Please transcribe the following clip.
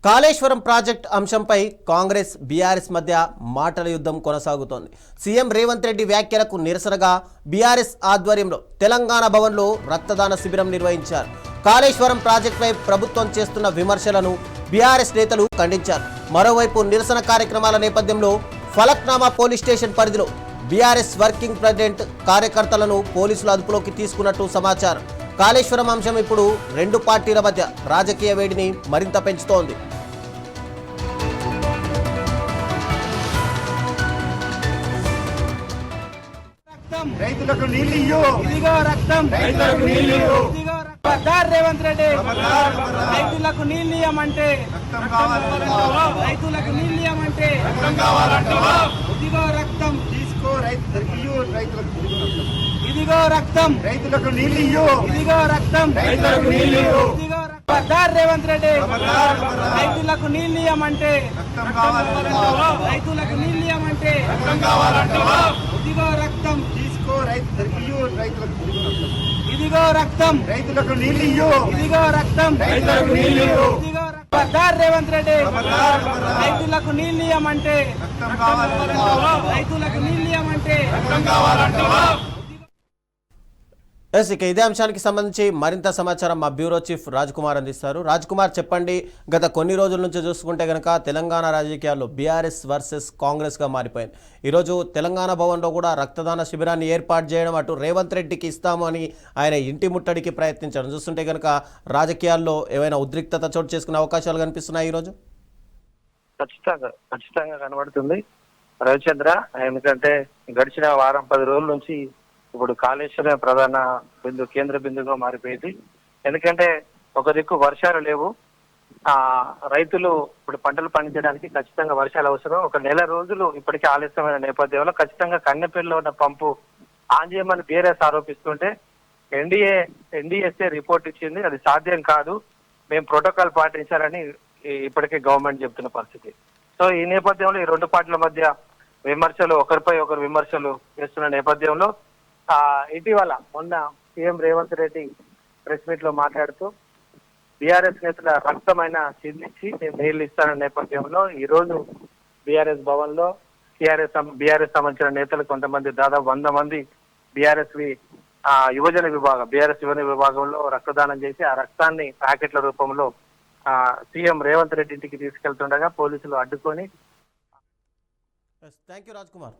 Kaleshwaram project అంశంపై Congress BRS మధ్య మాటల యుద్ధం కొనసాగుతోంది. సీఎం రేవంత్ రెడ్డి వ్యాఖ్యలకు నిరసనగా బీఆర్ఎస్ ఆధ్వర్యంలో తెలంగాణ భవన్లో రక్తదాన శిబిరం నిర్వహించారు. కాళేశ్వరం ప్రాజెక్టుపై ప్రభుత్వం చేస్తున్న విమర్శలను బీఆర్ఎస్ నేతలు ఖండించారు. మరోవైపు నిరసన కార్యక్రమాల నేపథ్యంలో ఫలక్నామా పోలీస్ స్టేషన్ పరిధిలో బీఆర్ఎస్ వర్కింగ్ ప్రెసిడెంట్ కార్యకర్తలను పోలీసులు అదుపులోకి తీసుకున్నట్టు సమాచారం. కాళేశ్వరం అంశం ఇప్పుడు రెండు పార్టీల మధ్య రాజకీయ వేడిని మరింత పెంచుతోంది. రైతులకు నీళ్లు ఇయ్యు, ఇదిగో రక్తం, రైతులకు నీళ్లు ఇయ్యు. ఇదిగో రక్తం. రేవంత్ రెడ్డి రైతులకు నీళ్లు ఇయ్యమంటే, రక్తం కావాలంటావా? రైతులకు నీళ్లు ఇయ్యమంటే రక్తం కావాలంటావా? ఇదిగో రక్తం, తీసుకో, రైతులకు ఇయ్యు, రైతులకు ఇదిగో రక్తం, రైతులకు నీళ్లు ఇయ్యు, ఇదిగో రక్తం, రైతులకు నీళ్లు ఇయ్యు. ఇదిగో రక్తం. రేవంత్ రెడ్డి రైతులకు నీళ్లు ఇయ్యమంటే, రక్తం కావాలంటావా? రైతులకు నీళ్లు ఇయ్యమంటే రక్తం కావాలంటావా? ఇదిగో రక్తం, తీసుకో, రైతులకు ఇయ్యు, రైతులకు ఇదిగో రక్తం, రైతులకు నీళ్లు ఇయ్యు, ఇదిగో రక్తం, రైతులకు నీళ్లు ఇయ్యు. ఇదిగో రక్తం. రేవంత్ రెడ్డి రైతులకు నీళ్లు ఇయ్యమంటే, రక్తం కావాలంటావా? రైతులకు నీళ్లు ఇయ్యమంటే రక్తం కావాలంటావా? ఇక ఇదే అంశానికి సంబంధించి మరింత సమాచారం మా బ్యూరో చీఫ్ రాజ్ కుమార్ అందిస్తారు. రాజ్ కుమార్, చెప్పండి, గత కొన్ని రోజుల నుంచి చూసుకుంటే కనుక తెలంగాణ రాజకీయాల్లో బీఆర్ఎస్ వర్సెస్ కాంగ్రెస్గా మారిపోయింది. ఈరోజు తెలంగాణ భవన్లో కూడా రక్తదాన శిబిరాన్ని ఏర్పాటు చేయడం, అటు రేవంత్ రెడ్డికి ఇస్తాము అని ఆయన ఇంటి ముట్టడికి ప్రయత్నించడం చూస్తుంటే కనుక రాజకీయాల్లో ఏమైనా ఉద్రిక్తత చోటు చేసుకునే అవకాశాలు కనిపిస్తున్నాయి ఈరోజు? ఖచ్చితంగా కనబడుతుంది రవిచంద్ర. ఎందుకంటే గడిచిన వారం 10 రోజుల నుంచి ఇప్పుడు కాళేశ్వరం ప్రధాన కేంద్ర బిందుగా మారిపోయింది. ఎందుకంటే ఒక దిక్కు వర్షాలు లేవు, రైతులు ఇప్పుడు పంటలు పండించడానికి ఖచ్చితంగా వర్షాలు అవసరం. ఒక నెల రోజులు ఇప్పటికే ఆలస్యమైన నేపథ్యంలో ఖచ్చితంగా కన్నెపల్లిలో ఉన్న పంపు ఆన్ చేయమని బీఆర్ఎస్ ఆరోపిస్తుంటే ఎన్డీఎస్ఏ రిపోర్ట్ ఇచ్చింది, అది సాధ్యం కాదు, మేము ప్రోటోకాల్ పాటించాలని ఇప్పటికే గవర్నమెంట్ చెప్తున్న పరిస్థితి. సో ఈ నేపథ్యంలో ఈ రెండు పార్టీల మధ్య విమర్శలు, ఒకరిపై ఒకరు విమర్శలు చేస్తున్న నేపథ్యంలో ఇటీవల మొన్న CM Revanth Reddy press meet లో మాట్లాడుతూ బీఆర్ఎస్ నేతల రక్తమైన చిందించి నేను నీళ్లు ఇస్తానన్న నేపథ్యంలో ఈ రోజు బీఆర్ఎస్ భవన్ లో బీఆర్ఎస్ సంబంధించిన నేతలు కొంతమంది, దాదాపు 100 మంది బీఆర్ఎస్ యువజన విభాగంలో రక్తదానం చేసి ఆ రక్తాన్ని ప్యాకెట్ల రూపంలో సీఎం రేవంత్ రెడ్డి ఇంటికి తీసుకెళ్తుండగా పోలీసులు అడ్డుకొని. Thank you Raj Kumar.